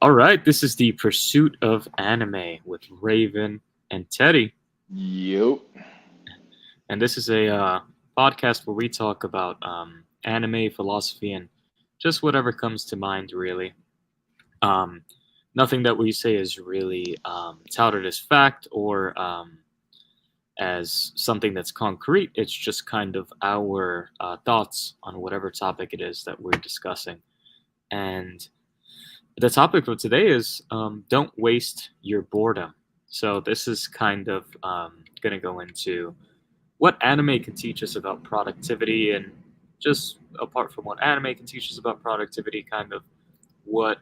All right, this is the Pursuit of Anime with Raven and Teddy, Yep. and this is a podcast where we talk about anime, philosophy, and just whatever comes to mind, really. Um, Nothing that we say is really touted as fact or as something that's concrete. It's just kind of our thoughts on whatever topic it is that we're discussing. And the topic for today is don't waste your boredom. So this is kind of going to go into what anime can teach us about productivity, and just apart from what anime can teach us about productivity, kind of what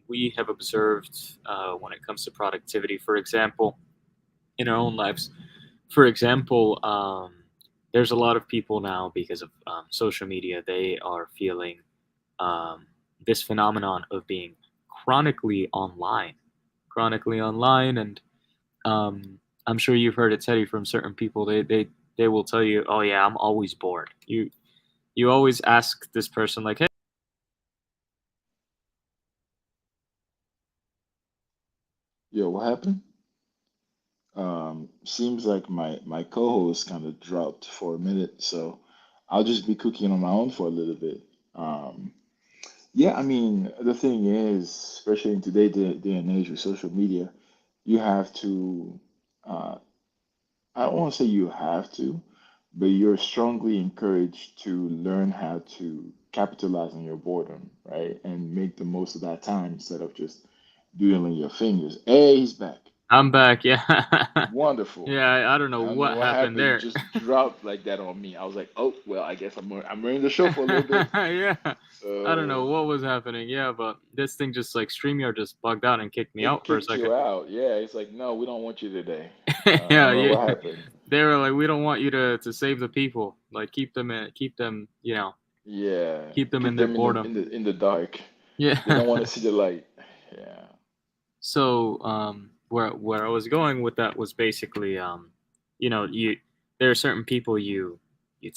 we have observed when it comes to productivity. For example, in our own lives. For example, there's a lot of people now because of social media. They are feeling um, this phenomenon of being chronically online, chronically online, and um, I'm sure you've heard it, Teddy, from certain people. They will tell you, "Oh yeah, I'm always bored." You always ask this person like, "Hey." Yo, what happened? Seems like my co-host kind of dropped for a minute, so I'll just be cooking on my own for a little bit. Um, yeah, I mean, the thing is, especially in today's day and age with social media, you have to, uh, I don't want to say you have to, but you're strongly encouraged to learn how to capitalize on your boredom, right? And make the most of that time instead of just doodling your fingers. Hey, he's back. I'm back. Yeah, Wonderful. yeah. I don't know I don't know what what happened happened. You there. just dropped like that on me. I was like, oh, well, I guess I'm running the show for a little bit. Yeah, I don't know So what was happening. Yeah, but this thing just like StreamYard just bugged out and kicked me it out for a kicked second. you out. Yeah, it's like, no, we don't want you today. I Yeah, don't know yeah. what happened. They were like, we don't want you to save the people. Like keep them, Yeah, keep them in keep their them in the boredom. in the dark. Yeah. They don't want to see the light. Yeah. So where I was going with that was basically you there are certain people you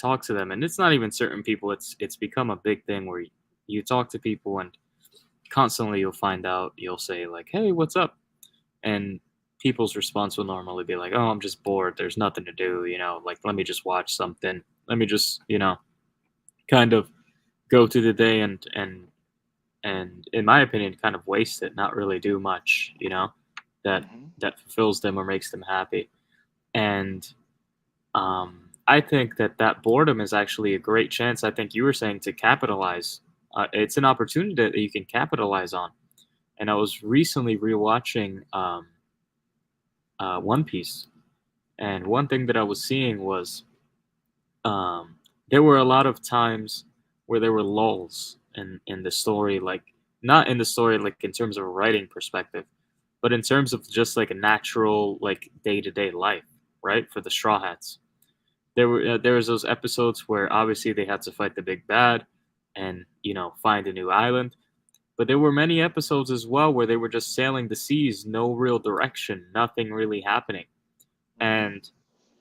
talk to them, and it's not even certain people. It's become a big thing where you talk to people, and constantly you'll say like, hey, what's up? And people's response will normally be like, oh, I'm just bored, there's nothing to do, like let me just watch something, let me just kind of go through the day and in my opinion kind of waste it, not really do much, that Hmm. that fulfills them or makes them happy. And I think that boredom is actually a great chance, I think you were saying, to capitalize. It's an opportunity that you can capitalize on. And I was recently rewatching One Piece, and one thing that I was seeing was um, there were a lot of times where there were lulls in the story, like not in the story like in terms of a writing perspective, but in terms of just like a natural like day to day life, right? For the Straw Hats, there was those episodes where obviously they had to fight the big bad, and find a new island. But there were many episodes as well where they were just sailing the seas, no real direction, nothing really happening. Hmm. And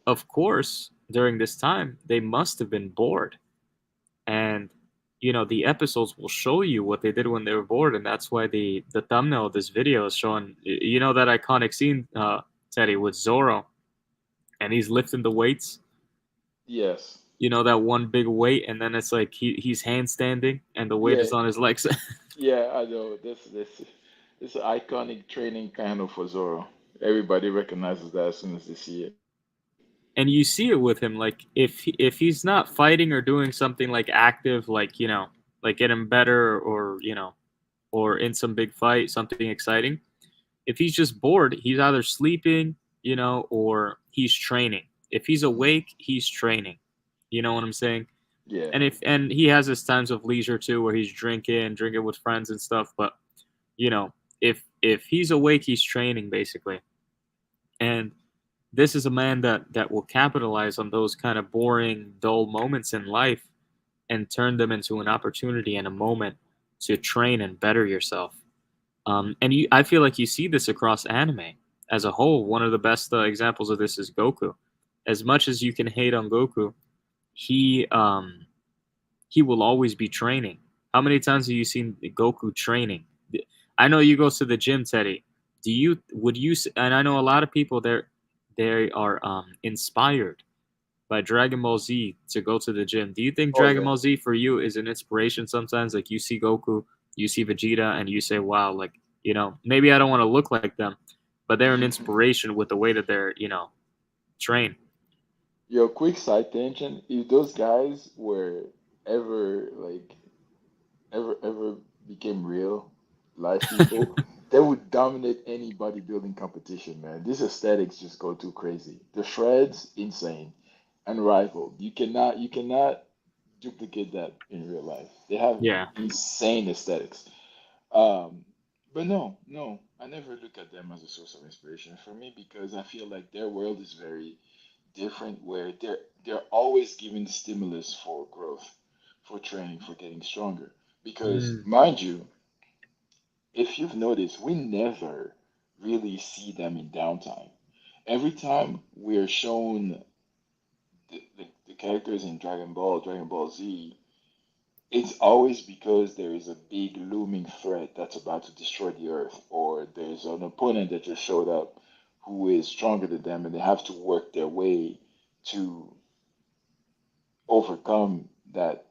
of course, during this time, they must have been bored. And the episodes will show you what they did when they were bored, and that's why the thumbnail of this video is showing that iconic scene, Teddy, with Zoro, and he's lifting the weights. Yes. That one big weight, and then it's like he's handstanding, and the weight Yeah. is on his legs. Yeah. I know. This is iconic training kind of for Zoro. Everybody recognizes that as soon as they see it. And you see it with him, like if he's not fighting or doing something like active, like like getting better, or or in some big fight, something exciting. If he's just bored, he's either sleeping, or he's training. If he's Hmm. awake, he's training. You know what I'm saying? Yeah. And he has his times of leisure too, where he's drinking with friends and stuff. But you know, if he's awake, he's training basically. And this is a man that will capitalize on those kind of boring, dull moments in life and turn them into an opportunity and a moment to train and better yourself. I feel like you see this across anime as a whole. One of the best examples of this is Goku. As much as you can hate on Goku, he he will always be training. How many times have you seen Goku training? I know you go to the gym, Teddy. Do you would you and I know a lot of people they are inspired by Dragon Ball Z to go to the gym. Do you think Oh Dragon yeah. Ball Z for you is an inspiration sometimes? Like you see Goku, you see Vegeta, and you say, wow, like, maybe I don't want to look like them, but they're an inspiration with the way that they're, trained. Yo, quick side tangent. If those guys were ever like ever became real life people, they would dominate any bodybuilding competition, man. These aesthetics just go too crazy. The shreds, insane, unrivaled. You cannot duplicate that in real life. They have Yeah. insane aesthetics. Um, but no, I never look at them as a source of inspiration for me because I feel like their world is very different where they're always giving stimulus for growth, for training, for getting stronger. Because Mm. mind you, if you've noticed, we never really see them in downtime. Every time we're shown the characters in Dragon Ball, Dragon Ball Z, it's always because there is a big looming threat that's about to destroy the Earth, or there's an opponent that just showed up who is stronger than them, and they have to work their way to overcome that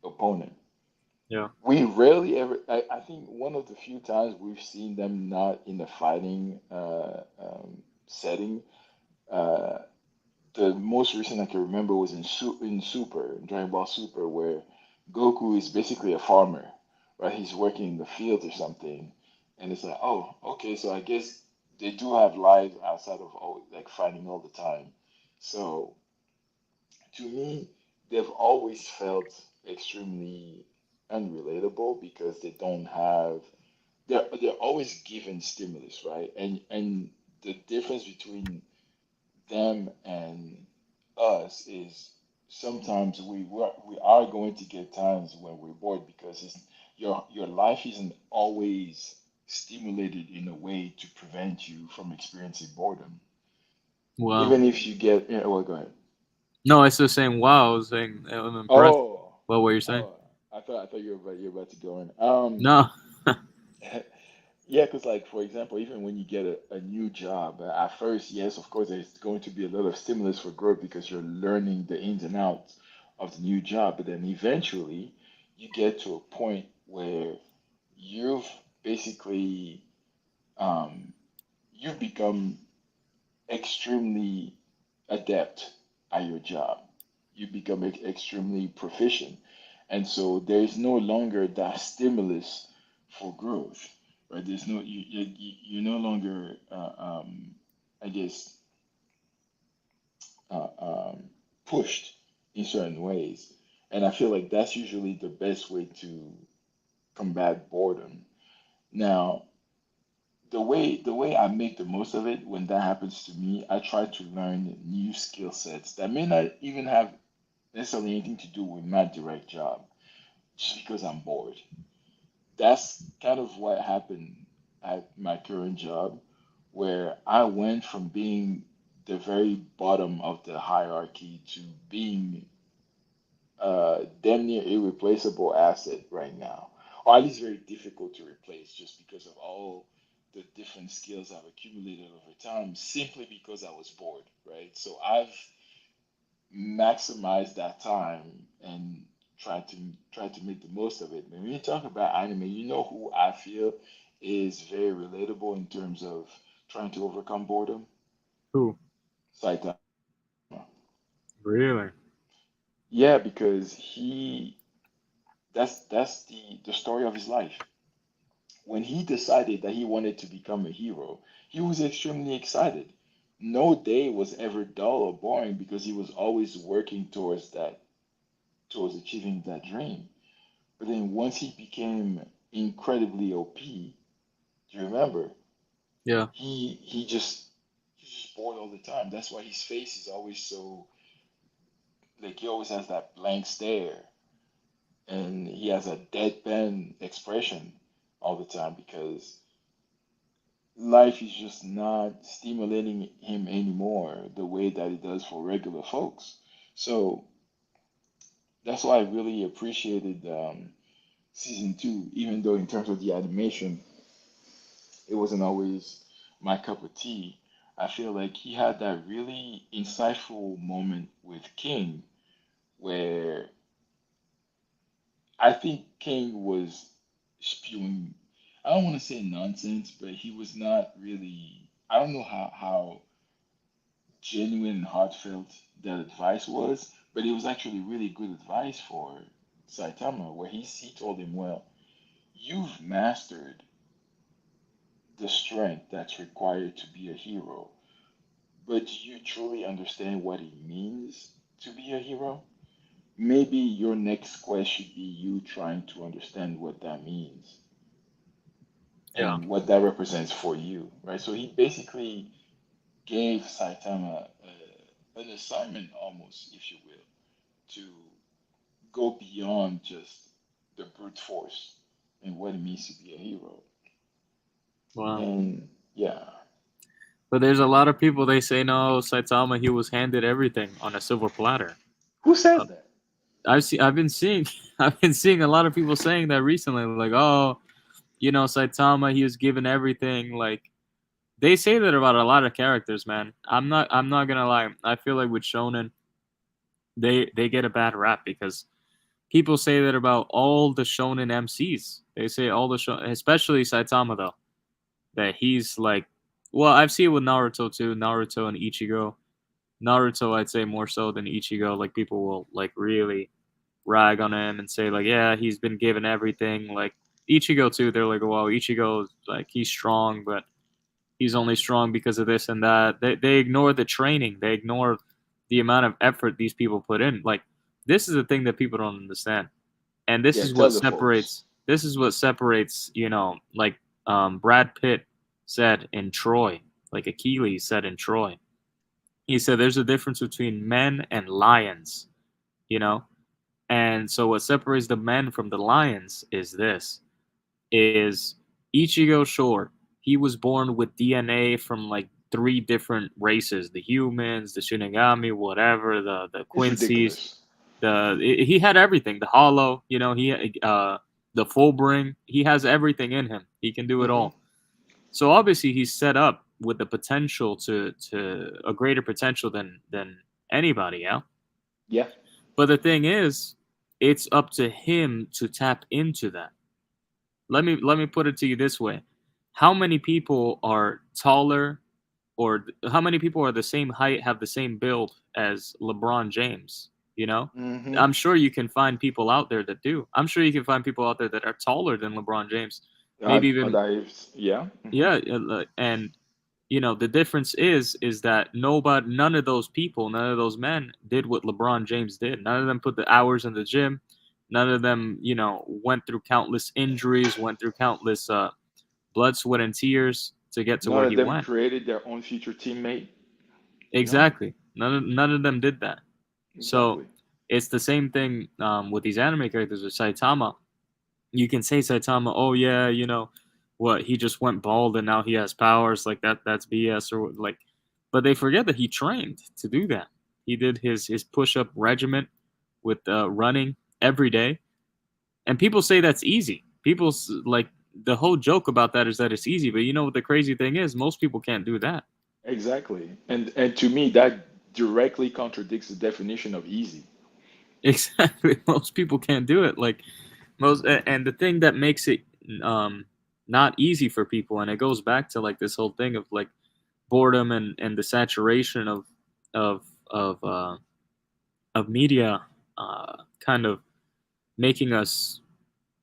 opponent. Yeah. We rarely ever, I think one of the few times we've seen them not in a fighting setting, uh, the most recent I can remember was in Super, in Dragon Ball Super, where Goku is basically a farmer, right? He's working in the field or something, and it's like, oh, okay, so I guess they do have lives outside of like fighting all the time. So to me, they've always felt extremely unrelatable because they don't have they're always given stimulus, right? And the difference between them and us is sometimes we are going to get times when we're bored because your life isn't always stimulated in a way to prevent you from experiencing boredom. Wow. Even if you get, yeah, well, go ahead. No, I was just saying, wow. I was saying, I'm impressed. Oh, What were you saying? oh, I thought you were about to go in. No. Yeah, because like for example, even when you get a new job, at first, yes, of course, there's going to be a lot of stimulus for growth because you're learning the ins and outs of the new job. But then eventually, you get to a point where you've basically um, you've become extremely adept at your job. You become extremely proficient. And so there is no longer that stimulus for growth, right? There's no, you're no longer, I guess, uh, um, pushed in certain ways. And I feel like that's usually the best way to combat boredom. Now, the way I make the most of it when that happens to me, I try to learn new skill sets that may not even have necessarily anything to do with my direct job, just because I'm bored. That's kind of what happened at my current job, where I went from being the very bottom of the hierarchy to being damn near irreplaceable asset right now, or at least very difficult to replace, just because of all the different skills I've accumulated over time, simply because I was bored, right? So I've maximized that time and try to make the most of it. When you talk about anime, you know who I feel is very relatable in terms of trying to overcome boredom? Who? Saitama. Really? Yeah, because that's the story of his life. When he decided that he wanted to become a hero, he was extremely excited. No day was ever dull or boring because he was always working towards achieving that dream. But then once he became incredibly OP, do you remember? Yeah. He's just bored all the time. That's why his face is always so like he always has that blank stare and he has a deadpan expression all the time because life is just not stimulating him anymore the way that it does for regular folks. So that's why I really appreciated season two, even though in terms of the animation, It wasn't always my cup of tea. I feel like he had that really insightful moment with King where I think King was spewing, I don't want to say nonsense, but he was not really, I don't know how genuine and heartfelt that advice was, but it was actually really good advice for Saitama, where he told him, well, you've mastered the strength that's required to be a hero, but do you truly understand what it means to be a hero? Maybe your next quest should be you trying to understand what that means Yeah. and what that represents for you, right? So he basically gave Saitama an assignment, almost, if you will, to go beyond just the brute force and what it means to be a hero. Wow. And yeah, But there's a lot of people they say no, Saitama he was handed everything on a silver platter. who Uh, says that? I've been seeing I've been seeing a lot of people saying that recently, like, oh, Saitama he was given everything. Like they say that about a lot of characters, man. I'm not gonna lie. I feel like with Shonen, they get a bad rap because people say that about all the Shonen MCs. They say all the show, especially Saitama though, that he's like, well, I've seen it with Naruto too, Naruto and Ichigo. Naruto, I'd say more so than Ichigo. Like people will like really rag on him and say like, yeah, he's been given everything. Like Ichigo too, they're like, well, Ichigo like he's strong, but he's only strong because of this and that. They ignore the training. They ignore the amount of effort these people put in. Like this is the thing that people don't understand, and this Yeah, is what tell the folks. separates. This is what separates. Like Brad Pitt said in Troy, like Achilles said in Troy. He said there's a difference between men and lions. You know, and so what separates the men from the lions is Ichigo Shore. He was born with DNA from like three different races: the humans, the Shinigami, whatever, the It's Quincy's. ridiculous. He had everything. The Hollow, the Fullbring. He has everything in him. He can do it Hmm. all. So obviously he's set up with the potential to a greater potential than anybody. Yeah. Yeah. But the thing is, it's up to him to tap into that. Let me put it to you this way: how many people are taller, or how many people are the same height, have the same build as LeBron James? You know, Hmm. I'm sure you can find people out there that do. I'm sure you can find people out there that are taller than LeBron James, maybe even Yeah. Hmm. yeah. And the difference is that none of those people, none of those men did what LeBron James did. None of them put the hours in the gym. None of them, went through countless injuries, went through countless blood, sweat, and tears to get to None where of he them went. created their own future teammate. No, Exactly. None of them did that. So exactly. it's the same thing with these anime characters with Saitama. You can say Saitama, oh yeah, what, he just went bald and now he has powers, like that's BS, or like, but they forget that he trained to do that. He did his push-up regiment with running every day, and people say that's easy. Like, the whole joke about that is that it's easy, but you know what the crazy thing is, most people can't do that. Exactly. And to me, that directly contradicts the definition of easy. Exactly. Most people can't do it. Like, and the thing that makes it um not easy for people, and it goes back to like this whole thing of like boredom and the saturation of of uh, of media, kind of making us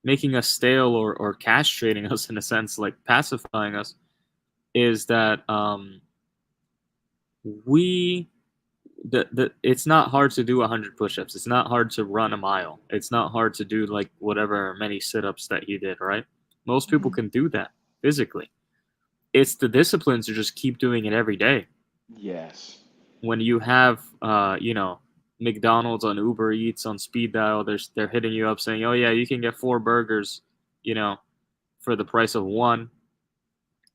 making us stale, or castrating us in a sense, like pacifying us, is that we it's not hard to do 100 push-ups. It's not hard to run a mile. It's not hard to do like whatever many sit-ups that he did, right? Most people Hmm. can do that physically. It's the discipline to just keep doing it every day. Yes. When you have McDonald's on Uber Eats on speed dial, they're hitting you up saying, "Oh yeah, you can get 4 burgers, you know, for the price of one,"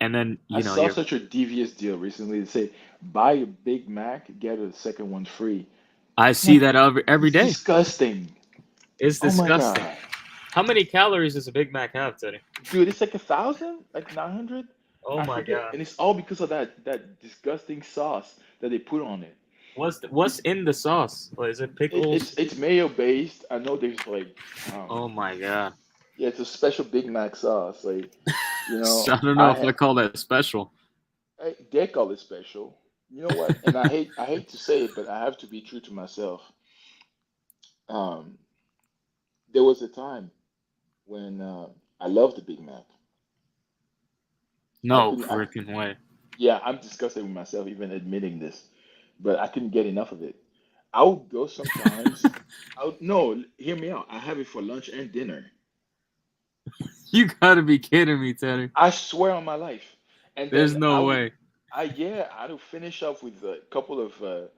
and then I you know saw you're. such a devious deal recently. They say buy a Big Mac, get a second one free. I I'm see like, that every it's day. disgusting. It's Oh my disgusting. God. How many calories does a Big Mac have, Teddy? Dude, it's like 1,000, like 900. Oh I my forget, god. and it's all because of that disgusting sauce that they put on it. What's in the sauce? What is it? Pickles? It's mayo based. I know there's like Oh my god. yeah, it's a special Big Mac sauce. Like, I don't know if I call that special. they call it special. You know what? And I hate to say it, but I have to be true to myself. Um, there was a time when I loved the Big Mac. I No couldn't. freaking way. Yeah, I'm disgusted with myself even admitting this, but I couldn't get enough of it. I would go sometimes. I would no, hear me out. I have it for lunch and dinner. You gotta be kidding me, Teddy. I swear on my life. And There's then no way. I would finish up with a couple of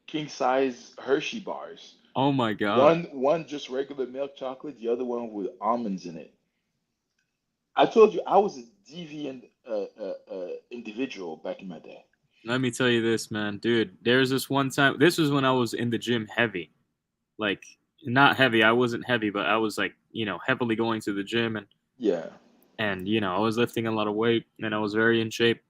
king size Hershey bars. Oh my god. One just regular milk chocolate, the other one with almonds in it. I told you I was a deviant individual back in my day. Let me tell you this, man. Dude, there's this one time. This was when I was in the gym heavy. Like, not heavy. I wasn't heavy, but I was like, heavily going to the gym Yeah. and I was lifting a lot of weight and I was very in shape.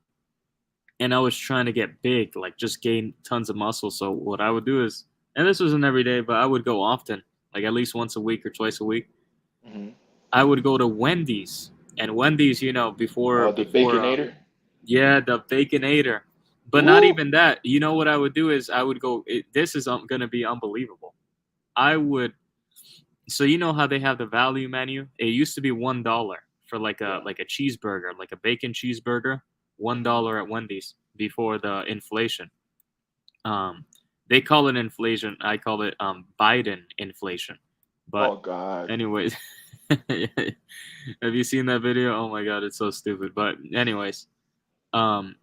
And I was trying to get big, like just gain tons of muscle. So what I would do is, and this wasn't every day, but I would go often, like at least once a week or twice a week. Hmm. I would go to Wendy's, and Wendy's, before The before Baconator. yeah, the Baconator. But not Woo! even that. You know what I would do is I would go. This is gonna be unbelievable. I would. So you know how they have the value menu? It used to be $1 for like a Yeah. like a cheeseburger, like a bacon cheeseburger, one Hmm. dollar at Wendy's before the inflation. Um, they call it inflation. I call it Biden inflation. But Oh God. anyways, have you seen that video? Oh my god, it's so stupid. But anyways,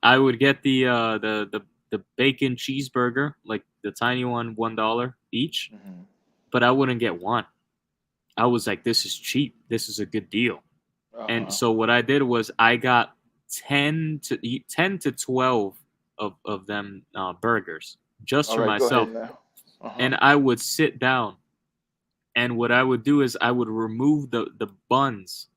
I would get the bacon cheeseburger, like the tiny one, $1 each. Hmm. But I wouldn't get one. I was like, this is cheap. This is a good deal. And Uh-huh. so what I did was I got 10 to 12 of them burgers just All for right, go ahead myself. now. Uh-huh. And I would sit down, and what I would do is I would remove the buns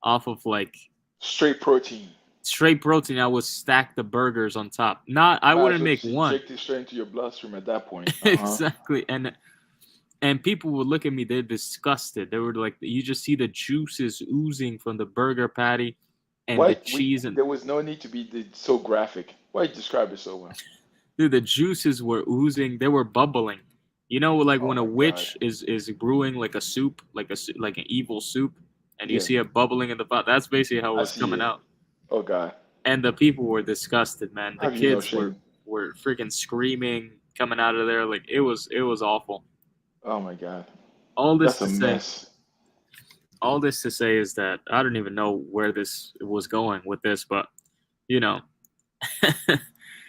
off of like Straight protein. straight protein. I would stack the burgers on top. Not I Might as wouldn't well make just one. inject it straight into your bloodstream at that point. Uh-huh. Exactly. And people would look at me, they're disgusted. They were like, you just see the juices oozing from the burger patty and the Why we cheese. And there was no need to be so graphic. Why you describe it so well? dude, the juices were oozing. They were bubbling. You know, like Oh when a my God. witch is brewing like a soup, like an evil soup, and you Yeah, see it bubbling in the pot. That's basically how it I was see coming it. out. Oh God. And the people were disgusted, man. The Have you no kids were shame? were freaking screaming coming out of there. Like it was awful. Oh my God. All this That's a to say, mess. all this to say is that I don't even know where this was going with this, but you know,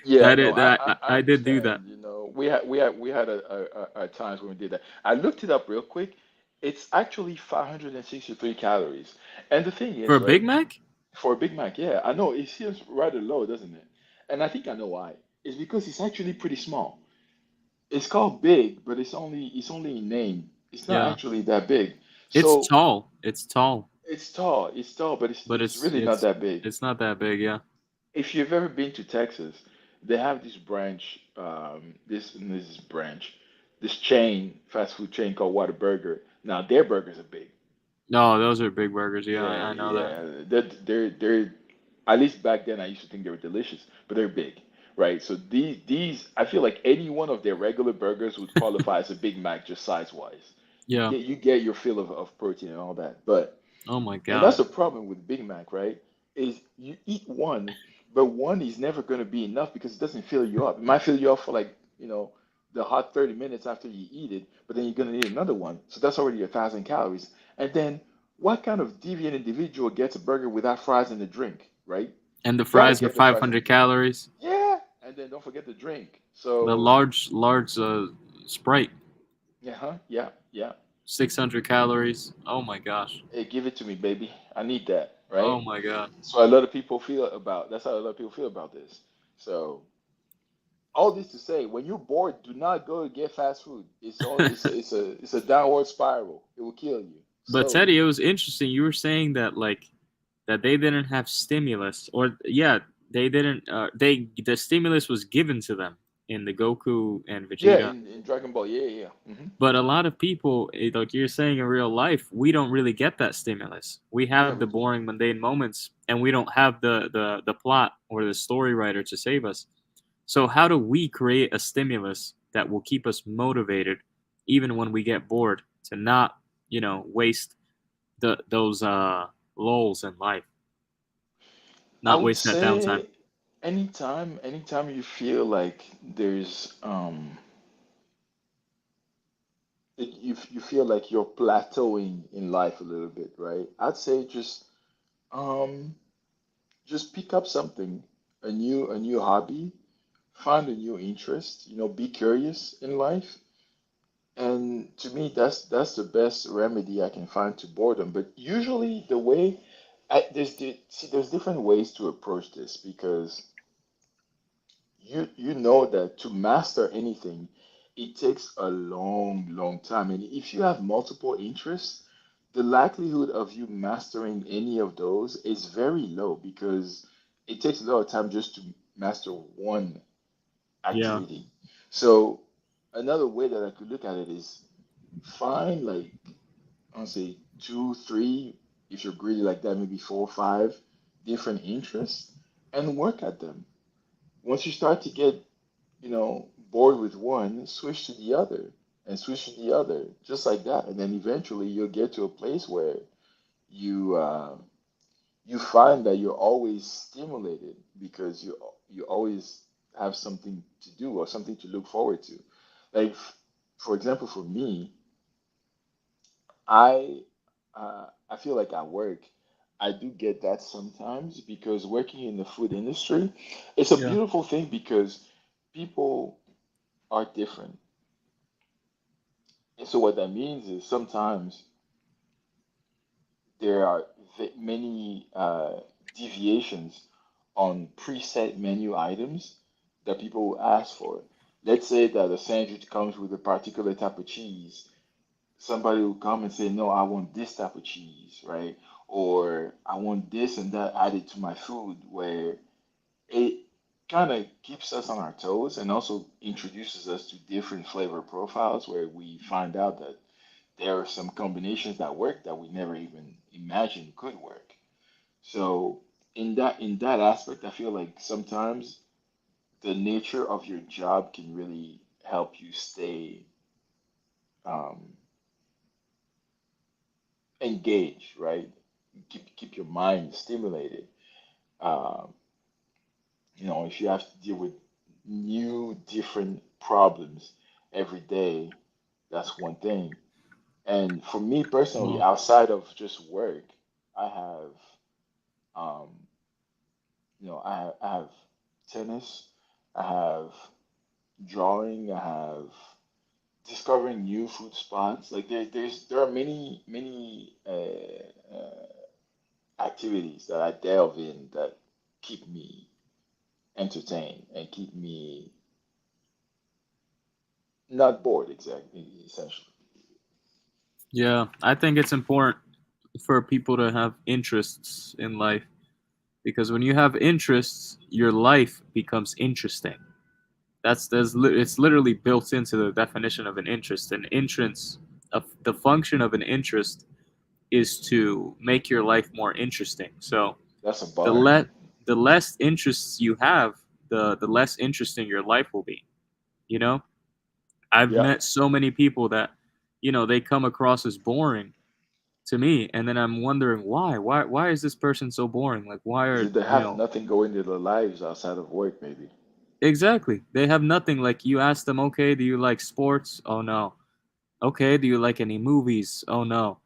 Yeah, that no, is that I I did do that understand. We had times when we did that. I looked it up real quick. It's actually 563 calories. And the thing for is, a Big right, Mac. for a Big Mac, yeah, I know it seems rather low, doesn't it? And I think I know why. It's because it's actually pretty small. It's called big, but it's only in name. It's not Yeah, actually that big. it's So tall. It's tall, it's tall, but it's but it's it's really not it's that big. it's not that big. Yeah. If you've ever been to Texas, they have this branch, this chain, fast food chain called Whataburger. Now their burgers are big. No, those are big burgers. Yeah, Yeah, I know that. yeah. They're at least back then I used to think they were delicious, but they're big, right? So these I feel like any one of their regular burgers would qualify as a Big Mac just size wise. Yeah. You get your fill of protein and all that, but Oh my and that's god. the problem with Big Mac, right? Is you eat one, but one is never going to be enough because it doesn't fill you up. It might fill you up for like, the hot 30 minutes after you eat it, but then you're going to need another one. So that's already 1,000 calories. And then what kind of deviant individual gets a burger without fries and a drink, right? And the You got to fries are get the fries and the 500 drink. calories. Yeah. And then don't forget the drink. The So, large Sprite, yeah, huh? Yeah, yeah. 600 calories. Oh my gosh. Hey, give it to me, baby. I need that, Oh right? my god. So a lot of people feel about that's how a lot of people feel about this. So all this to say, when you're bored, do not go get fast food. It's a downward spiral. It will kill you. But So Teddy, it was interesting. You were saying that like that they didn't have stimulus, or yeah, they didn't. The stimulus was given to them in the Goku and Yeah, Vegeta. in Dragon Ball. Yeah, yeah. Hmm. But a lot of people, like you're saying in real life, we don't really get that stimulus. We have Yeah, the we do. boring, mundane moments, and we don't have the plot or the story writer to save us. So how do we create a stimulus that will keep us motivated, even when we get bored, to not, waste those lulls in life, I not would waste that downtime. say anytime you feel like there's you feel like you're plateauing in life a little bit, right? I'd say um just pick up something, a new hobby, find a new interest, be curious in life. And to me, that's the best remedy I can find to boredom. But usually the way there's different ways to approach this because you know that to master anything, it takes a long, long time. And if you have multiple interests, the likelihood of you mastering any of those is very low because it takes a lot of time just to master one Yeah, activity. So another way that I could look at it is find like I'll say two, three, if you're greedy like that, maybe four or five different interests and work at them. Once you start to get bored with one, switch to the other and switch to the other, just like that. And then eventually you'll get to a place where you you find that you're always stimulated because you always have something to do or something to look forward to. Like, for example, for me, I feel like at work, I do get that sometimes because working in the food industry, it's a yeah, beautiful thing because people are different. And so what that means is sometimes there are many deviations on preset menu items that people will ask for. Let's say that a sandwich comes with a particular type of cheese. Somebody will come and say, "No, I want this type of cheese," right? Or I want this and that added to my food, where it kind of keeps us on our toes and also introduces us to different flavor profiles where we find out that there are some combinations that work that we never even imagined could work. So in that aspect, I feel like sometimes the nature of your job can really help you stay um, engaged, right? Keep your mind stimulated. Um, if you have to deal with new, different problems every day, that's one thing. And for me personally, well, outside of just work, I have um, I have tennis, I have drawing, I have discovering new food spots. Like there are many activities that I delve in that keep me entertained and keep me not bored. Exactly, essentially. yeah. I think it's important for people to have interests in life, because when you have interests, your life becomes interesting. It's literally built into the definition of an interest. An interest, of the function of an interest is to make your life more interesting. So That's a the bar. let the less interests you have, the less interesting your life will be. You know, I've Yeah. met so many people that, they come across as boring to me, and then I'm wondering why. Why is this person so boring? Like, why Is are it they have nothing going in their lives outside of work, maybe? exactly? They have nothing. Like, you ask them, okay, do you like sports? Oh no. Okay, do you like any movies? Oh no.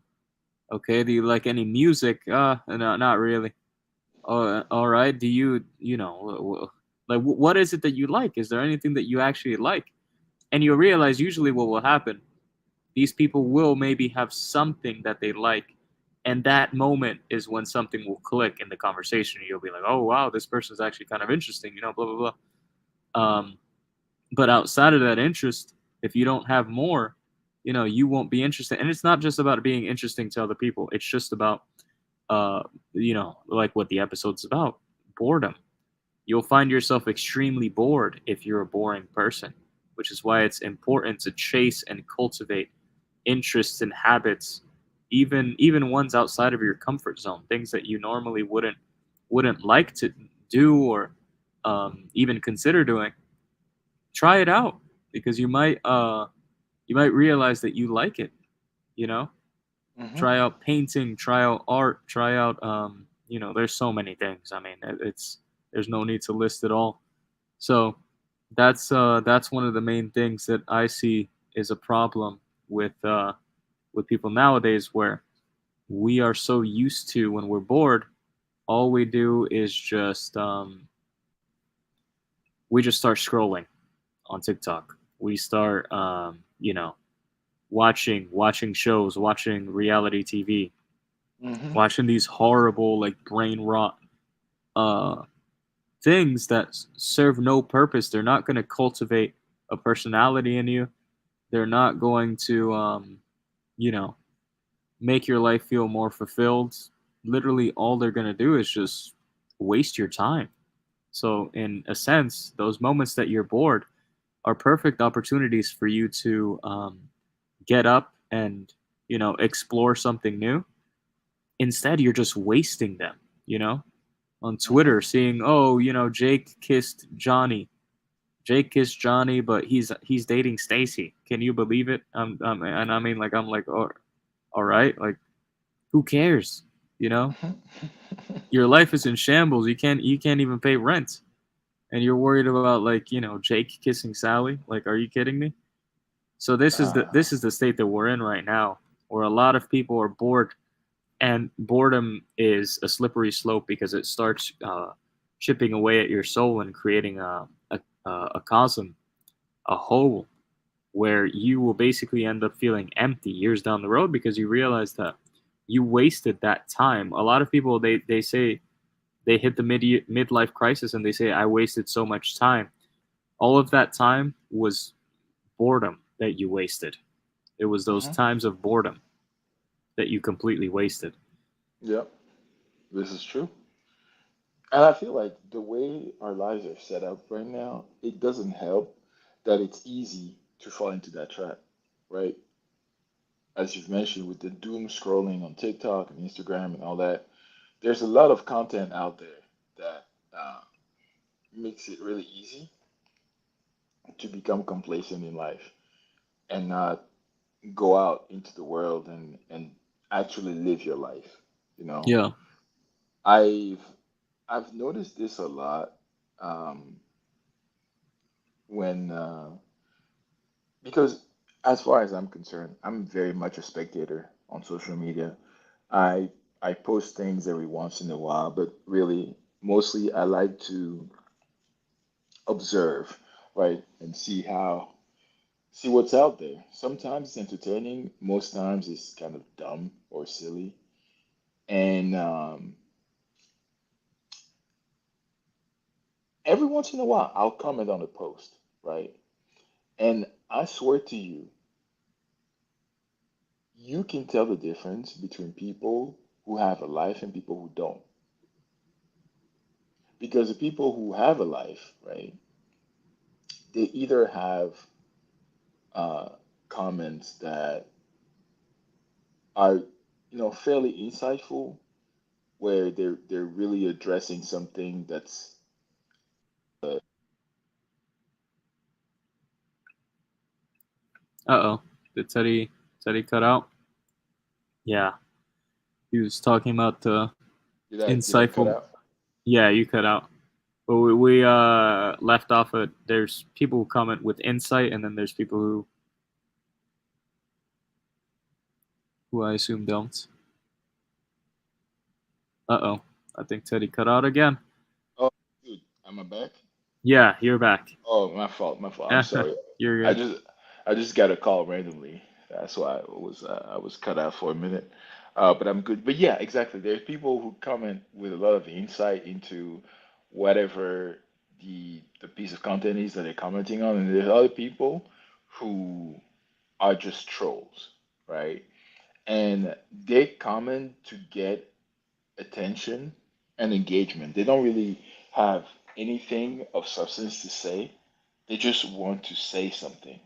Okay, do you like any music? No, not really. Oh, all right. Do you, like, what is it that you like? Is there anything that you actually like? And you realize usually what will happen, these people will maybe have something that they like, and that moment is when something will click in the conversation. You'll be like, oh wow, this person's actually kind of interesting, blah blah blah. But outside of that interest, if you don't have more, you won't be interested. And it's not just about being interesting to other people. It's just about uh, like what the episode's about, boredom. You'll find yourself extremely bored if you're a boring person, which is why it's important to chase and cultivate interests and habits, even ones outside of your comfort zone, things that you normally wouldn't like to do or even consider doing. Try it out because you might realize that you like it. You know, Hmm. try out painting, try out art, try out there's so many things. I mean, it's there's no need to list it all. So that's one of the main things that I see is a problem with people nowadays, where we are so used to, when we're bored, all we do is we just start scrolling on TikTok. We start watching shows, watching reality TV, Hmm. watching these horrible, like, brain rot uh things that serve no purpose. They're not going to cultivate a personality in you. They're not going to you know make your life feel more fulfilled. Literally, all they're going to do is just waste your time. So, in a sense, those moments that you're bored are perfect opportunities for you to get up and explore something new. Instead, you're just wasting them. You know, on Hmm. Twitter, seeing, oh, Jake kissed Johnny, but he's dating Stacy. Can you believe it? And I mean, like, I'm like, oh, all right, like, who cares? You know, your life is in shambles. You can't even pay rent, and you're worried about, like, Jake kissing Sally. Like, are you kidding me? So uh, this is the state that we're in right now, where a lot of people are bored, and boredom is a slippery slope because it starts chipping away at your soul and creating a chasm, a hole, where you will basically end up feeling empty years down the road because you realize that you wasted that time. A lot of people, they say they hit the midlife crisis and they say, I wasted so much time. All of that time was boredom that you wasted. It was those hmm. times of boredom that you completely wasted. Yep, this is true. And I feel like the way our lives are set up right now, it doesn't help that it's easy to fall into that trap, right? As you've mentioned, with the doom scrolling on TikTok and Instagram and all that, there's a lot of content out there that makes it really easy to become complacent in life and not go out into the world and actually live your life. You know, Yeah. I've I've noticed this a lot um, when because as far as I'm concerned, I'm very much a spectator on social media. I I post things every once in a while, but really mostly I like to observe, right, and see what's out there. Sometimes it's entertaining, most times it's kind of dumb or silly. And every once in a while I'll comment on a post, right? And I swear to you, you can tell the difference between people who have a life and people who don't. Because the people who have a life, right, they either have uh, comments that are, fairly insightful, where they're really addressing something that's Uh-oh. Did Teddy cut out? Yeah. He was talking about the did I cut insightful. out? Yeah, you cut out. But we left off at, there's people who comment with insight, and then there's people who I assume don't. Uh-oh. I think Teddy cut out again. Oh, dude, am I back? Yeah, you're back. Oh, my fault. I'm sorry. You're I good. just I just got a call randomly. That's why I was cut out for a minute. But I'm good. But yeah, exactly. There's people who comment with a lot of insight into whatever the piece of content is that they're commenting on, and there's other people who are just trolls, right? And they comment to get attention and engagement. They don't really have anything of substance to say. They just want to say something.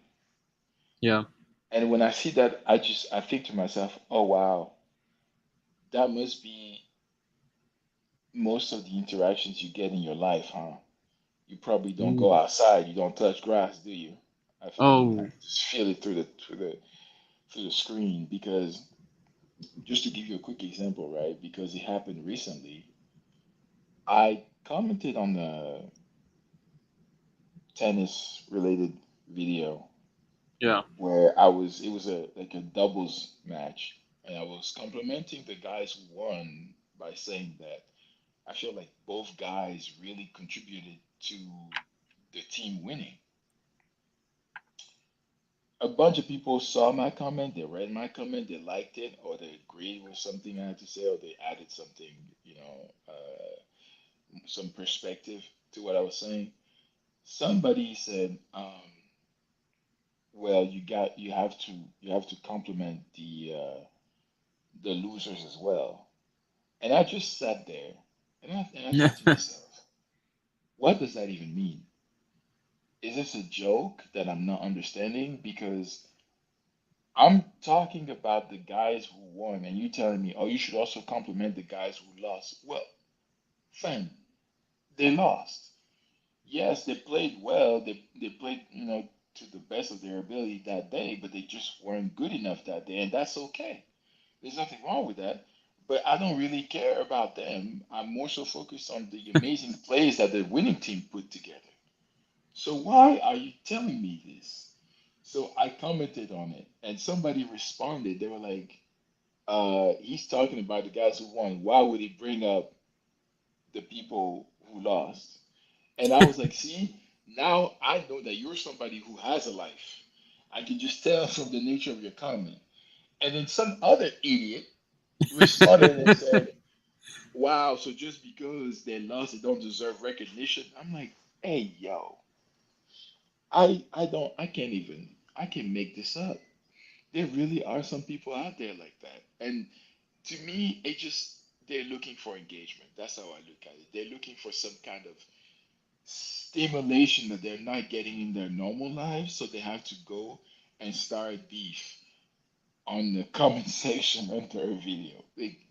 Yeah. And when I see that, I think to myself, oh wow, that must be most of the interactions you get in your life, huh? You probably don't go Ooh. outside, you don't touch grass, do you? I Oh. can just feel it through the screen because just to give you a quick example, right? Because it happened recently. I commented on a tennis related video Yeah. where it was a like a doubles match, and I was complimenting the guys who won by saying that I feel like both guys really contributed to the team winning. A bunch of people saw my comment, they read my comment, they liked it, or they agreed with something I had to say, or they added something, some perspective to what I was saying. Somebody said, "Well, you have to compliment the losers as well." And I just sat there, and I thought to myself, what does that even mean? Is this a joke that I'm not understanding? Because I'm talking about the guys who won, and you telling me, oh, you should also compliment the guys who lost. Well, fine, they lost. Yes, they played well. They played, to the best of their ability that day, but they just weren't good enough that day, and that's okay. There's nothing wrong with that. But I don't really care about them. I'm more so focused on the amazing plays that the winning team put together. So why are you telling me this? So I commented on it, and somebody responded. They were like, he's talking about the guys who won. Why would he bring up the people who lost? And I was like, see, now I know that you're somebody who has a life. I can just tell from the nature of your comment. And then some other idiot responded and said, wow, so just because they lost, they don't deserve recognition. I'm like, hey, yo, I can't make this up. There really are some people out there like that. And to me, they're looking for engagement. That's how I look at it. They're looking for some kind of stimulation that they're not getting in their normal lives, so they have to go and start beef on the comment section under a video.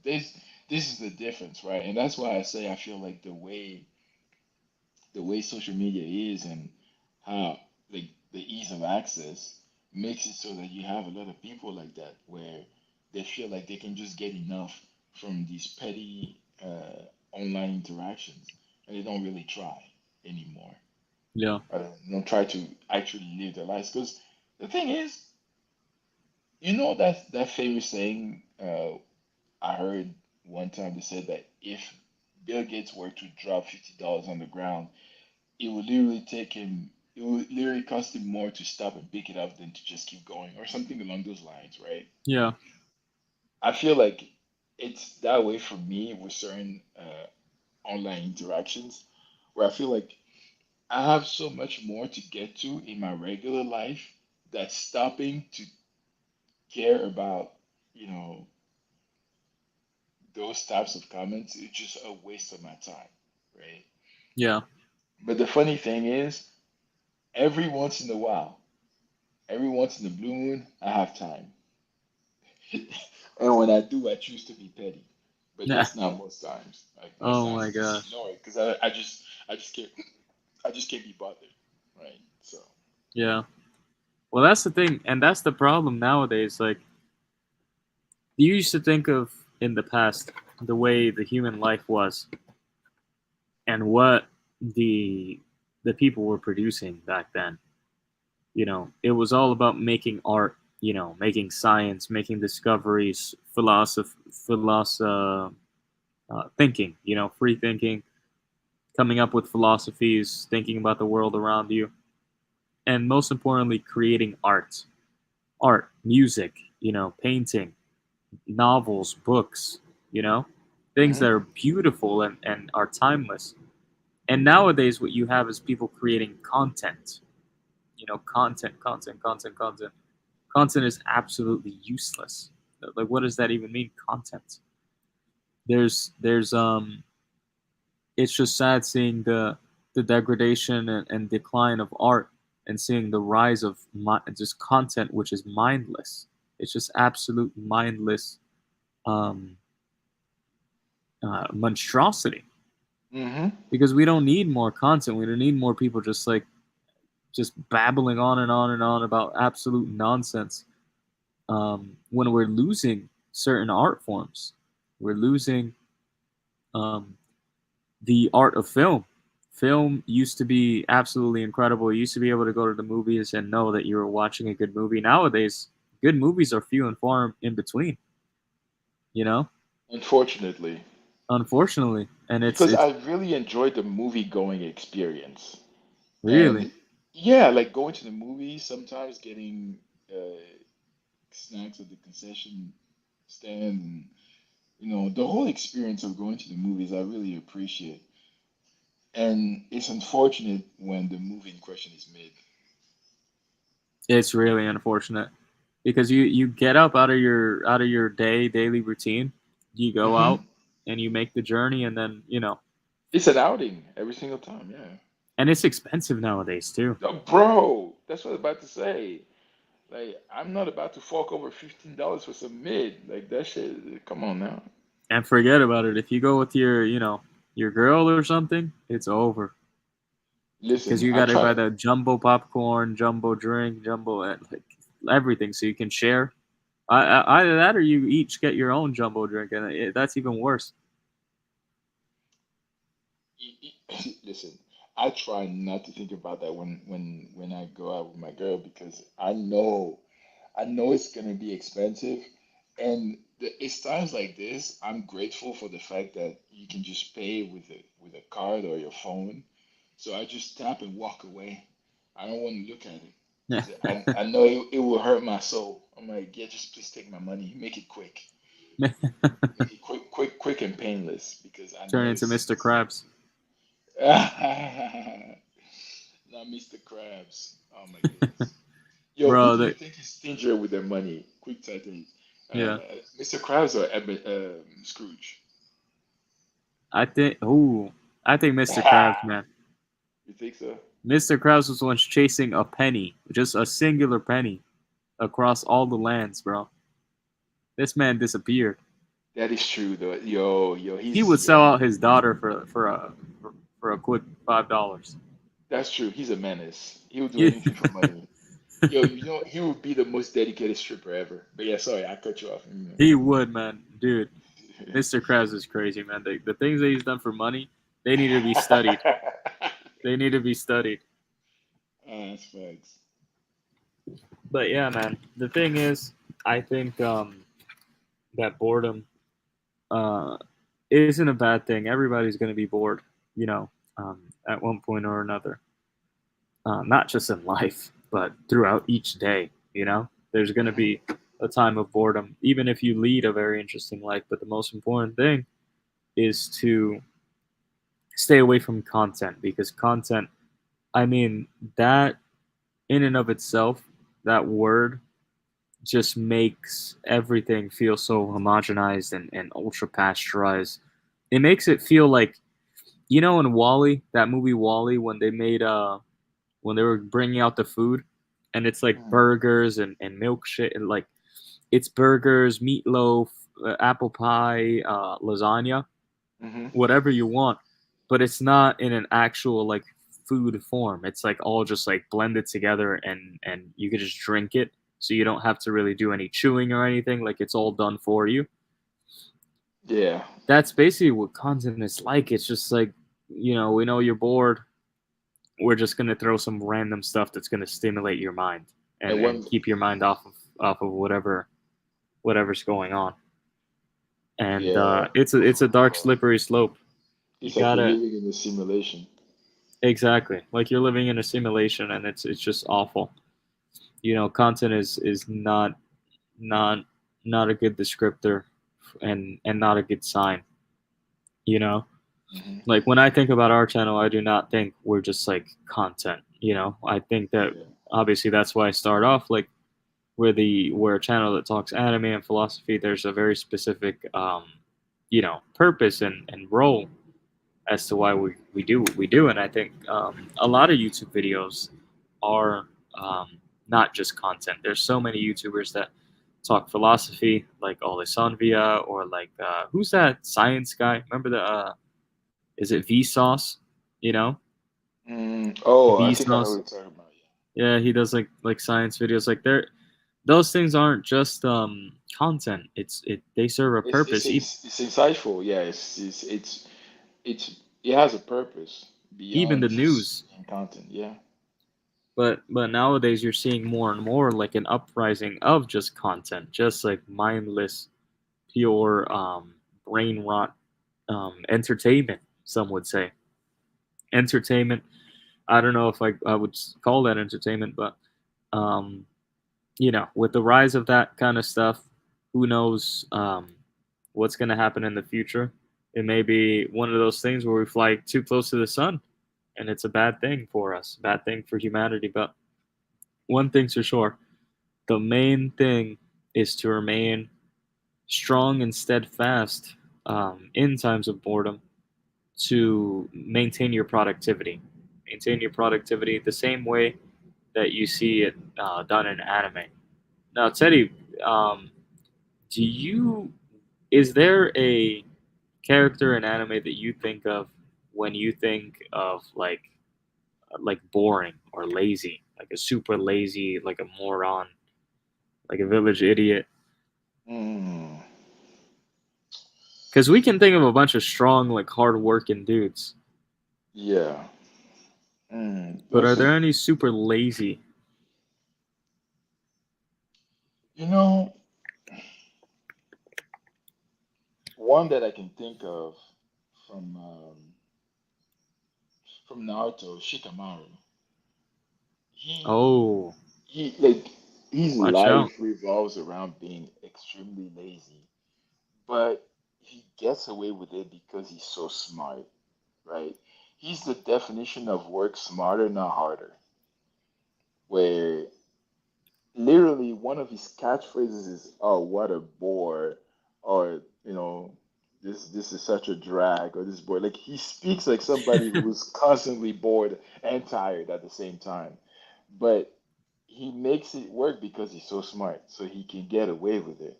This is the difference, right? And that's why I say I feel like the way social media is and how the ease of access makes it so that you have a lot of people like that where they feel like they can just get enough from these petty online interactions and they don't really try anymore. Yeah. They don't try to actually live their lives because the thing is, that famous saying I heard one time they said that if Bill Gates were to drop $50 on the ground, it would literally cost him more to stop and pick it up than to just keep going or something along those lines, right? Yeah. I feel like it's that way for me with certain online interactions where I feel like I have so much more to get to in my regular life that stopping to care about, you know, those types of comments is just a waste of my time, right? Yeah. But the funny thing is, every once in a while, every once in the blue moon, I have time. And when I do, I choose to be petty. But Yeah. that's not most times. Like most Oh times, my I just gosh. ignore it because I just can't, I just can't be bothered, right? So, Yeah. Well, that's the thing, and that's the problem nowadays. Like, you used to think of in the past the way the human life was and what the the people were producing back then. It was all about making art, making science, making discoveries, thinking, free thinking, coming up with philosophies, thinking about the world around you, and most importantly, creating art, music, painting, novels, books, you know, things hmm that are beautiful and are timeless. And nowadays, what you have is people creating content. Content, content, content, content. Content is absolutely useless. Like, what does that even mean? Content. there's it's just sad seeing the degradation and decline of art, and seeing the rise of just content which is mindless. It's just absolute mindless um, monstrosity, Hmm. because we don't need more content. We don't need more people just babbling on and on and on about absolute nonsense. When we're losing certain art forms, we're losing um, the art of film. Film used to be absolutely incredible. You used to be able to go to the movies and know that you were watching a good movie. Nowadays, good movies are few and far in between. You know, Unfortunately, unfortunately, and because it's I really enjoyed the movie going experience. really. And yeah, like going to the movies, sometimes getting snacks at the concession stand, and the whole experience of going to the movies, I really appreciate. And it's unfortunate when the movie in question is made. It's really unfortunate, because you get up out of your daily routine, you go Hmm. out and you make the journey, and then It's an outing every single time, yeah. and it's expensive nowadays too. Bro, that's what I was about to say. Like, I'm not about to fork over $15 for some mid. Like that shit. Come on now. And forget about it. If you go with your girl or something, it's over, because Listen, you I got to try. buy the jumbo popcorn, jumbo drink, jumbo like everything, so you can share. Either that, or you each get your own jumbo drink, and that's even worse. Listen, I try not to think about that when I go out with my girl because I know it's gonna be expensive, and it's times like this I'm grateful for the fact that you can just pay with a card or your phone. So I just tap and walk away. I don't want to look at it because I know it will hurt my soul. I'm like, yeah, just please take my money, make it quick, quick, quick and painless because I Turn know into Mr. it's Krabs. not Mr. Krabs. Oh my goodness. Yo, who Bro, do you think is stingier with their money? Quick title. yeah, Mr. Krabs or Scrooge? I think. Ooh, I think Mr. Krabs, man. You think so? Mr. Krabs was once chasing a penny, just a singular penny, across all the lands, bro. This man disappeared. That is true though. Yo, yo, He he's would sell yeah. out his daughter for a quick $5. That's true. He's a menace. He will do Yeah. anything for money. Yo, he would be the most dedicated stripper ever. But yeah, sorry, I cut you off. He would, man, dude. Mr. Krabs is crazy, man. The things that he's done for money, they need to be studied. They need to be studied. That's facts. But yeah, man. The thing is, I think that boredom uh, isn't a bad thing. Everybody's going to be bored, you know, at one point or another. Not just in life, but throughout each day. There's going to Hmm. be a time of boredom, even if you lead a very interesting life. But the most important thing is to stay away from content, because content, I mean, that in and of itself, that word just makes everything feel so homogenized and ultra pasteurized. It makes it feel like, in Wally, that movie Wally, when they were bringing out the food, and it's like Hmm. burgers and milkshake, and like it's burgers, meatloaf, apple pie, lasagna, Hmm. whatever you want, but it's not in an actual like food form. It's like all just like blended together, and you could just drink it, so you don't have to really do any chewing or anything. Like it's all done for you. Yeah. That's basically what content is like. It's just like, we know you're bored. We're just gonna throw some random stuff that's gonna stimulate your mind and And and when keep your mind off of whatever's going on. And yeah, it's a dark slippery slope. You it's like you're gotta living in a simulation. Exactly, like you're living in a simulation, and it's just awful. Content is not not a good descriptor, and not a good sign. You know, Hmm. like when I think about our channel, I do not think we're just like content. I think that Yeah. obviously that's why I start off like we're a channel that talks anime and philosophy. There's a very specific purpose and role as to why we do what we do. And I think a lot of YouTube videos are not just content. There's so many YouTubers that talk philosophy, like Ole Sanvia, or like who's that science guy? Remember the is it Vsauce? You know, Oh, I think I know what Vsauce. you're talking about. Yeah, he does like science videos. Like those things aren't just content. They serve a purpose. It's insightful. Yeah, it's it has a purpose Even beyond the just news. being content. Yeah. But nowadays you're seeing more and more like an uprising of just content, just like mindless, pure brain rot entertainment. Some would say entertainment. I don't know if I would call that entertainment, but um, with the rise of that kind of stuff, who knows what's going to happen in the future? It may be one of those things where we fly too close to the sun, and it's a bad thing for us, bad thing for humanity. But one thing's for sure: the main thing is to remain strong and steadfast in times of boredom to maintain your productivity. Maintain your productivity the same way that you see it done in anime. Now, Teddy, um, do you is there a character in anime that you think of when you think of like boring or lazy, like a super lazy, like a moron, like a village idiot? Mm, Because we can think of a bunch of strong, like hard-working dudes, yeah. but are That's a there any super lazy? you know one that I can think of from um, from Naruto, Shikamaru. He Oh, he like his watch out! life revolves around being extremely lazy, but he gets away with it because he's so smart, right? He's the definition of work smarter, not harder. Where literally one of his catchphrases is "Oh, what a bore," or this is such a drag, or this boy. Like he speaks like somebody who is constantly bored and tired at the same time, but he makes it work because he's so smart, so he can get away with it.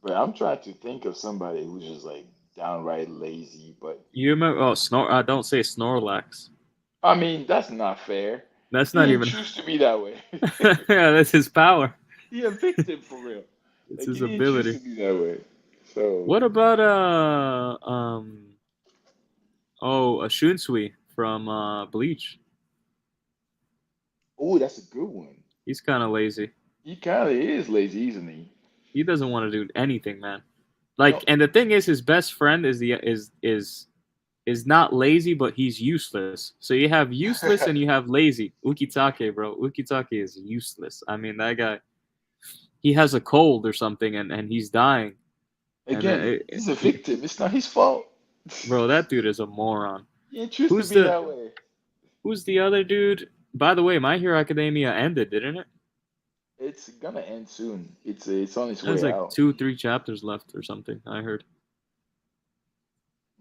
But I'm trying to think of somebody who's just like downright lazy. But You remember? Oh, snore! Don't say Snorlax. I mean, that's not fair. That's He not didn't even. choose to be that way. Yeah, that's his power. He a victim for real. It's Like he his didn't choose ability. to be that way. So, What about a Shunsui from Bleach? oh, that's a good one. He's kind of lazy. He kind of is lazy, isn't he? He doesn't want to do anything, man. You know, Like, and the thing is, his best friend is not lazy, but he's useless. So you have useless and you have lazy. Ukitake, bro. Ukitake is useless. I mean, that guy, he has a cold or something, and he's dying. And again, he's a victim. It's not his fault. bro, that dude is a moron. He didn't choose to Who's be the that way. who's the other dude? By the way, My Hero Academia ended, didn't it? It's gonna end soon. It's on its There's way like out. 2, 3 chapters left or something. I heard.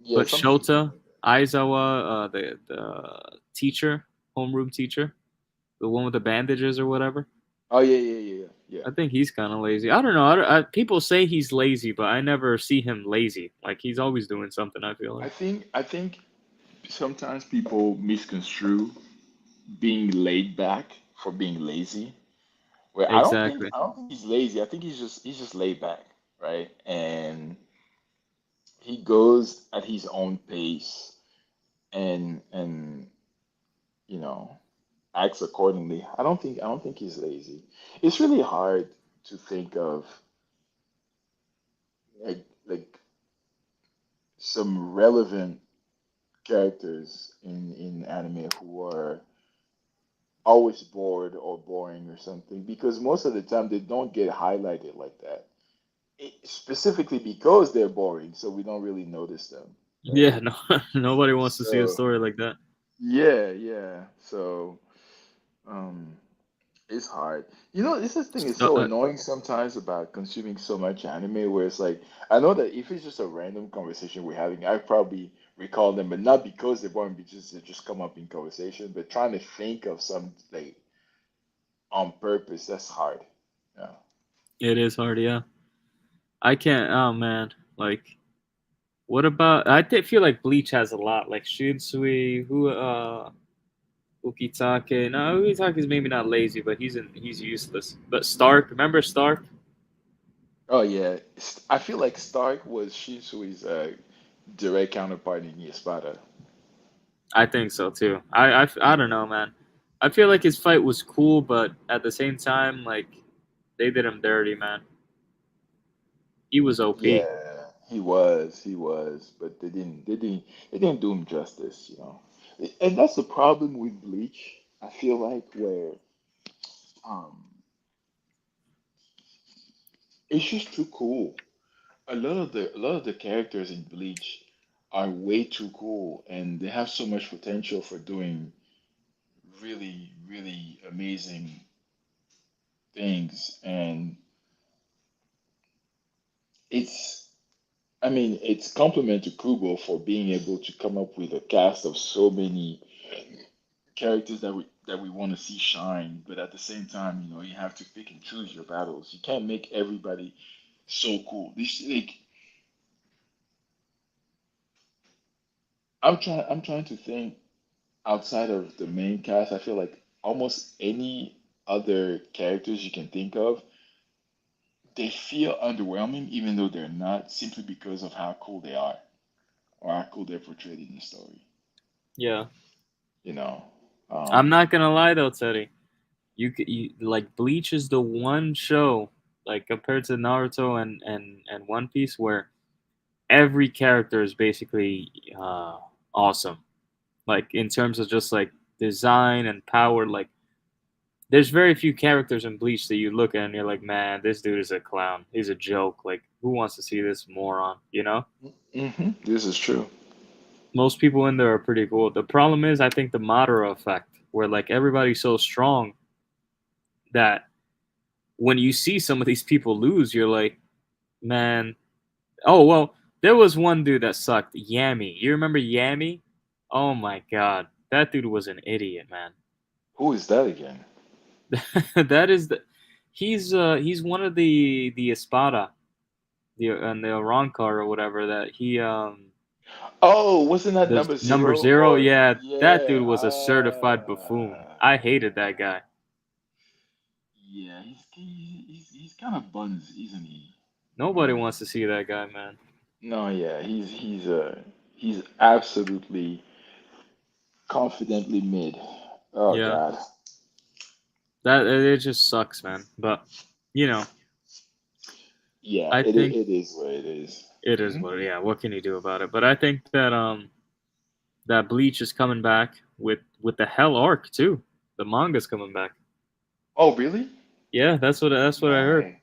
Yeah, But something Shota like that. Aizawa, the teacher, homeroom teacher, the one with the bandages or whatever. Oh yeah, yeah, yeah, yeah. Yeah. I think he's kind of lazy. I don't know. People say he's lazy, but I never see him lazy. Like he's always doing something. I feel like. I think sometimes people misconstrue being laid back for being lazy. Where Exactly. I don't think he's lazy. I think he's just laid back, right? And he goes at his own pace and you know acts accordingly. I don't think he's lazy. It's really hard to think of like some relevant characters in anime who are always bored or boring or something because most of the time they don't get highlighted like that. Specifically because they're boring, so we don't really notice them, right? Yeah. No. Nobody wants to see a So story like that. yeah, yeah. So um, It's hard. You know, this thing is So, so annoying sometimes about consuming so much anime where it's like, I know that if it's just a random conversation we're having, I probably recall them, but not because they want to be just they just come up in conversation, but trying to think of some like on purpose, that's hard. Yeah. it is hard, yeah. I can't. Oh man, like what about? Feel like Bleach has a lot. Like Shunsui, Ukitake. No, Ukitake is maybe not lazy, but he's useless. But Stark, remember Stark? Oh yeah, I feel like Stark was Shinsui's direct counterpart in Espada. I think so too. I don't know, man. I feel like his fight was cool, but at the same time, like they did him dirty, man. He was OP. Yeah, he was, but they didn't do him justice, you know. And that's the problem with Bleach. I feel like where um, it's just too cool. A lot of the characters in Bleach are way too cool, and they have so much potential for doing really amazing things. And it's I mean, it's compliment to Kubo for being able to come up with a cast of so many characters that we want to see shine, but at the same time, you know, you have to pick and choose your battles. You can't make everybody so cool. This like I'm trying to think outside of the main cast. I feel like almost any other characters you can think of, they feel underwhelming even though they're not, simply because of how cool they are or how cool they're portrayed in the story. Yeah, You know. I'm Um not gonna lie though, Teddy. You like Bleach is the one show like compared to Naruto and One Piece where every character is basically awesome. Like in terms of just like design and power, like there's very few characters in Bleach that you look at and you're like, man, this dude is a clown. He's a joke. Like, who wants to see this moron? You know? This is true. Most people in there are pretty cool. The problem is, I think the Madara effect, where like everybody's so strong that when you see some of these people lose, you're like, man. Oh well, there was one dude that sucked. Yami. You remember Yami? Oh my god, that dude was an idiot, man. Who is that again? That is the. He's one of the Espada, the and the Arancar or whatever that he Oh, wasn't that the number number zero? zero. Or Yeah, that yeah, dude was a certified buffoon. I hated that guy. yeah. He's kind of buns, isn't he? Nobody Um, wants to see that guy, man. no, yeah. He's absolutely confidently mid. Oh Yeah, God. that it just sucks, man. But you know, Yeah, I think it is what it is. it is Hmm. what. Yeah, what can you do about it? But I think that that Bleach is coming back with the Hell arc too. The manga's coming back. Oh, really? Yeah, that's what I heard. Why?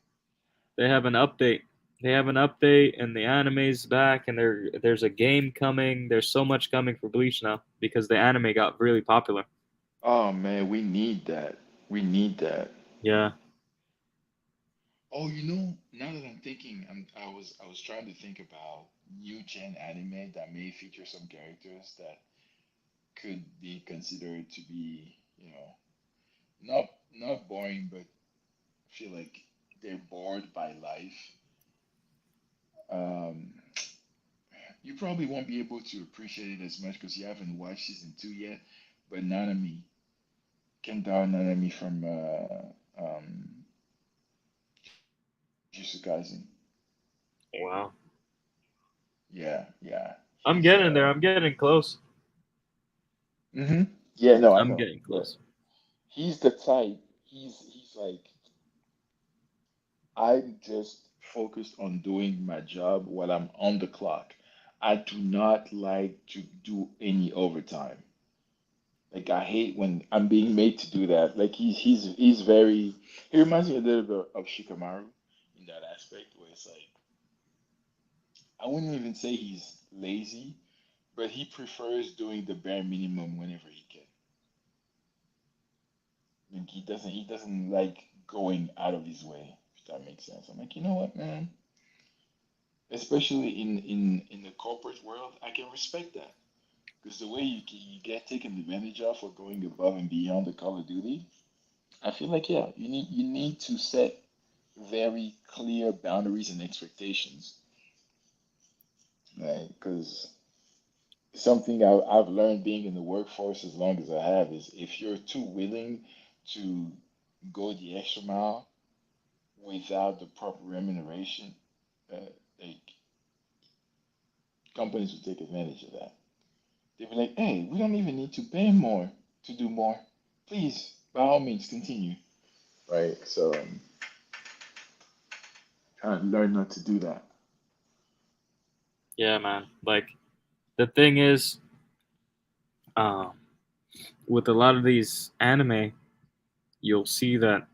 They have an update. They have an update, and the anime's back, and there's a game coming. There's so much coming for Bleach now because the anime got really popular. Oh man, we need that. We need that. Yeah. Oh, you know, now that I'm thinking, I was trying to think about new gen anime that may feature some characters that could be considered to be, you know, not boring, but feel like they're bored by life. Um, you probably won't be able to appreciate it as much because you haven't watched season two yet. But Nanami, Kentaro Nanami from Jujutsu Kaisen. Wow. Yeah, I'm he's getting there. I'm getting close. hmm yeah, no, I I'm know, getting but close. he's the type. He's like, I'm just focused on doing my job while I'm on the clock. I do not like to do any overtime. Like I hate when I'm being made to do that. Like he's very. He reminds me a little bit of Shikamaru in that aspect, where it's like I wouldn't even say he's lazy, but he prefers doing the bare minimum whenever he can. Like he doesn't like going out of his way, if that makes sense. I'm like, you know what, man? Especially in the corporate world, I can respect that. Because the way you get taken advantage of for going above and beyond the Call of Duty, I feel like yeah, you need to set very clear boundaries and expectations, right? Because something I've learned being in the workforce as long as I have is if you're too willing to go the extra mile without the proper remuneration, uh, like companies will take advantage of that. They'll be like, "Hey, we don't even need to pay more to do more. Please, by all means, continue." Right. So trying to learn not to do that. Yeah, man. Like the thing is, um, with a lot of these anime, you'll see that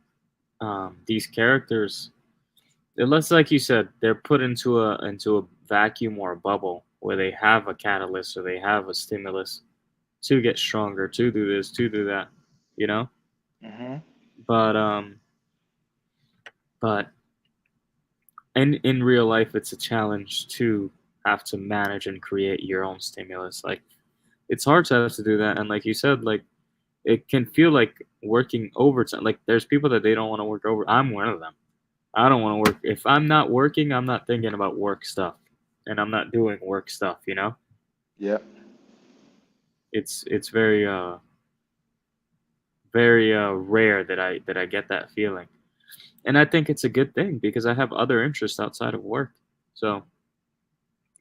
these characters, unless like you said, they're put into a vacuum or a bubble where they have a catalyst or they have a stimulus to get stronger, to do this, to do that, you know. Hmm. But but in real life, it's a challenge to have to manage and create your own stimulus. Like it's hard to have to do that, and like you said, like it can feel like working overtime. Like there's people that they don't want to work over. I'm one of them. I don't want to work. If I'm not working, I'm not thinking about work stuff, and I'm not doing work stuff. You know, Yep. it's very rare that I get that feeling, and I think it's a good thing because I have other interests outside of work. So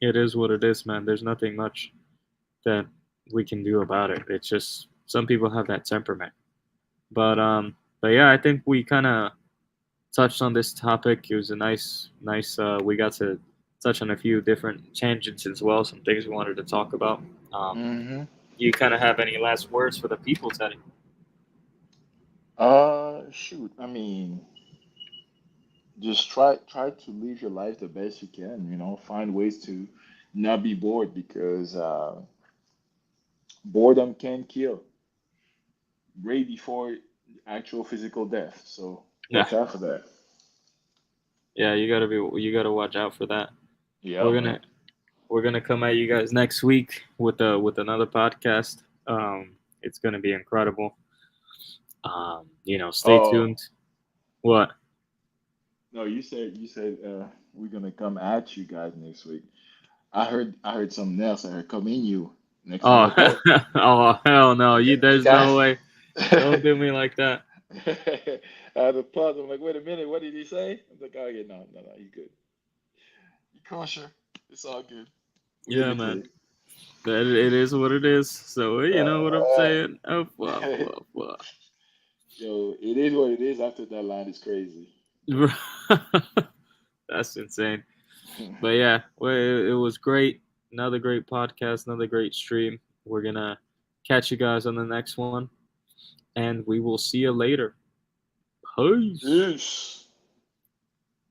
it is what it is, man. There's nothing much that we can do about it. It's just some people have that temperament. But yeah, I think we kind of touched on this topic. It was a nice. We got to touch on a few different tangents as well. Some things we wanted to talk about. Um, Hmm. you kind of have any last words for the people, Teddy? Shoot. I mean, just try to live your life the best you can. Find ways to not be bored because boredom can kill way before actual physical death. So Yeah, watch out for that. yeah. You gotta watch out for that. We're Yeah, gonna we're gonna come at you guys next week with another podcast. It's gonna be incredible. Stay Oh tuned. What? no, you said we're gonna come at you guys next week. I heard something else. I heard come in you next week. Oh, Like, oh, oh hell no! you You got you there's got. no way. Don't I do me like that. had to pause. I'm like, wait a minute, what did he say? I'm like, oh yeah, no, you good. You kosher. It's all good. We Yeah, man. limited. That it is what it is. So you know what I'm Uh, saying? Oh, fuck. Yo, it is what it is. After that line is crazy. That's insane. But yeah, well, it was great. Another great podcast. Another great stream. We're gonna catch you guys on the next one, and we will see you later. Peace. Peace.